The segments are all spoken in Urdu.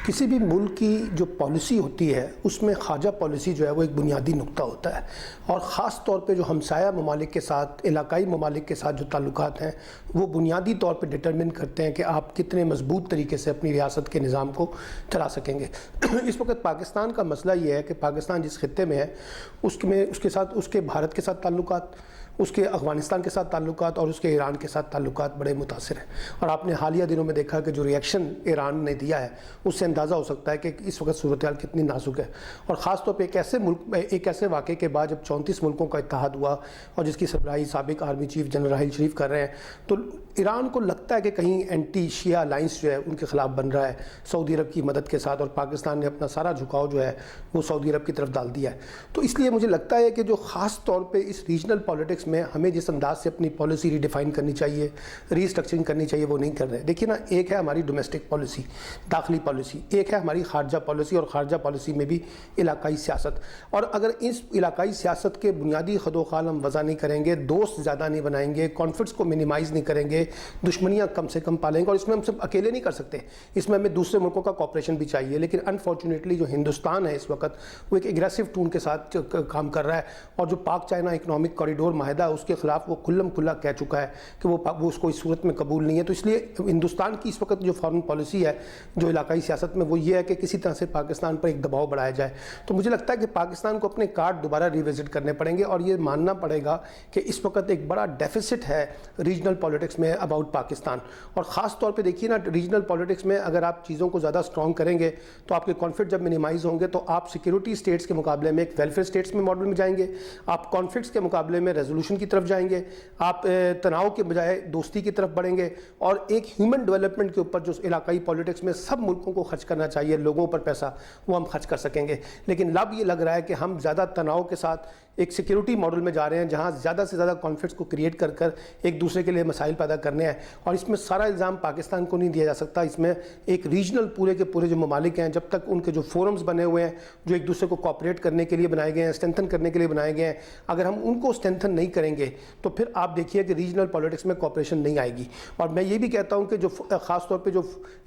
کسی بھی ملک کی جو پالیسی ہوتی ہے اس میں خارجہ پالیسی جو ہے وہ ایک بنیادی نقطہ ہوتا ہے، اور خاص طور پہ جو ہمسایہ ممالک کے ساتھ، علاقائی ممالک کے ساتھ جو تعلقات ہیں وہ بنیادی طور پہ ڈٹرمن کرتے ہیں کہ آپ کتنے مضبوط طریقے سے اپنی ریاست کے نظام کو چلا سکیں گے۔ اس وقت پاکستان کا مسئلہ یہ ہے کہ پاکستان جس خطے میں ہے اس کے بھارت کے ساتھ تعلقات، اس کے افغانستان کے ساتھ تعلقات اور اس کے ایران کے ساتھ تعلقات بڑے متاثر ہیں، اور آپ نے حالیہ دنوں میں دیکھا کہ جو ریئیکشن ایران نے دیا ہے اس سے اندازہ ہو سکتا ہے کہ اس وقت صورتحال کتنی نازک ہے، اور خاص طور پہ ایک ایسے واقعے کے بعد جب 34 ملکوں کا اتحاد ہوا اور جس کی سربراہی سابق army chief general Raheel Sharif کر رہے ہیں، تو ایران کو لگتا ہے کہ کہیں اینٹی شیعہ الائنس جو ہے ان کے خلاف بن رہا ہے سعودی عرب کی مدد کے ساتھ، اور پاکستان نے اپنا سارا جھکاؤ جو ہے وہ سعودی عرب کی طرف ڈال دیا ہے۔ تو اس لیے مجھے لگتا ہے کہ جو خاص طور پہ اس ریجنل پالیٹکس میں ہمیں جس انداز سے اپنی پالیسی ری ڈیفائن کرنی چاہیے، ری اسٹرکچرنگ کرنی چاہیے، وہ نہیں کر رہے۔ دیکھیے نا، ایک ہے ہماری ڈومیسٹک پالیسی، داخلی پالیسی، ایک ہے ہماری خارجہ پالیسی، اور خارجہ پالیسی میں بھی علاقائی سیاست، اور اگر اس علاقائی سیاست کے بنیادی خد و خال ہم وضع نہیں کریں گے، دوست زیادہ نہیں بنائیں گے، کانفلکٹس کو منیمائز نہیں کریں گے، دشمنیاں کم سے کم پالیں گے، اور اس میں ہم سب اکیلے نہیں کر سکتے، اس میں ہمیں دوسرے ملکوں کا کوپریشن بھی چاہیے۔ لیکن انفارچونیٹلی جو ہندوستان ہے اس وقت وہ ایک ایگریسو ٹون کے ساتھ کام کر رہا ہے، اور جو پاک چائنا اکنامک کوریڈور معاہدہ ہے اس کے خلاف وہ کھلم کھلا کہہ چکا ہے کہ وہ اس کو اس صورت میں قبول نہیں ہے۔ تو اس لیے ہندوستان کی اس وقت جو فارن پالیسی ہے جو علاقائی سیاست میں، وہ یہ ہے کہ کسی طرح سے پاکستان پر ایک دباؤ بڑھایا جائے۔ تو مجھے لگتا ہے کہ پاکستان کو اپنے کارڈ دوبارہ ریوزٹ کرنے پڑیں گے، اور یہ ماننا پڑے گا کہ اس وقت ایک بڑا ڈیفیسٹ ہے ریجنل پالیٹکس میں اباؤٹ پاکستان، اور خاص طور پہ دیکھیے نا، ریجنل پالیٹکس میں اگر آپ چیزوں کو زیادہ اسٹرانگ کریں گے تو آپ کے کانفلکٹ جب منیمائز ہوں گے تو آپ سیکیورٹی اسٹیٹس کے مقابلے میں ایک ویلفیئر اسٹیٹس میں ماڈل میں جائیں گے، آپ کانفلکٹس کے مقابلے میں ریزولوشن کی طرف جائیں گے، آپ تناؤ کے بجائے دوستی کی طرف بڑھیں گے، اور ایک ہیومن ڈیولپمنٹ کے اوپر جو علاقائی پالیٹکس میں سب ملکوں کو خرچ کرنا چاہیے، لوگوں پر پیسہ، وہ ہم خرچ کر سکیں گے۔ لیکن اب یہ لگ رہا ہے کہ ہم زیادہ تناؤ کے ساتھ ایک سیکیورٹی ماڈل میں جا رہے ہیں، جہاں زیادہ سے زیادہ کانفلکٹس کو کریٹ کر کر ایک دوسرے کے لیے مسائل پیدا کرنے ہیں، اور اس میں سارا الزام پاکستان کو نہیں دیا جا سکتا۔ اس میں ایک ریجنل پورے کے پورے جو ممالک ہیں، جب تک ان کے جو فورمز بنے ہوئے ہیں جو ایک دوسرے کو کوآپریٹ کرنے کے لیے بنائے گئے ہیں، اسٹرینتھن کرنے کے لیے بنائے گئے ہیں، اگر ہم ان کو اسٹرینتھن نہیں کریں گے تو پھر آپ دیکھیے کہ ریجنل پالیٹکس میں کوآپریشن نہیں آئے گی۔ اور میں یہ بھی کہتا ہوں کہ جو خاص طور پہ جو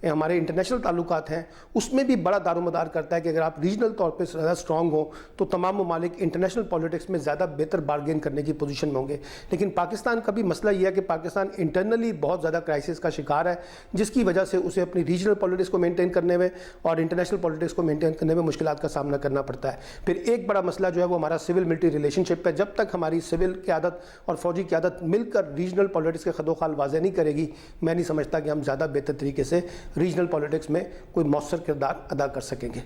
ہمارے انٹرنیشنل تعلقات ہیں اس میں بھی بڑا دار و مدار کرتا ہے کہ اگر آپ ریجنل طور پہ زیادہ اسٹرانگ ہوں تو تمام ممالک انٹرنیشنل پالیٹکس میں زیادہ بہتر بارگین کرنے کی پوزیشن میں ہوں گے۔ لیکن پاکستان کا بھی مسئلہ یہ ہے کہ پاکستان انٹرنلی بہت زیادہ کرائسس کا شکار ہے، جس کی وجہ سے اسے اپنی ریجنل پالیٹکس کو مینٹین کرنے میں اور انٹرنیشنل پالیٹکس کو مینٹین کرنے میں مشکلات کا سامنا کرنا پڑتا ہے۔ پھر ایک بڑا مسئلہ جو ہے وہ ہمارا سول ملٹری ریلیشن شپ ہے۔ جب تک ہماری سول قیادت اور فوجی قیادت مل کر ریجنل پالیٹکس کے خد و خال واضح نہیں کرے گی، میں نہیں سمجھتا کہ ہم زیادہ بہتر طریقے سے ریجنل پالیٹکس میں کوئی مؤثر کردار ادا کر سکیں گے۔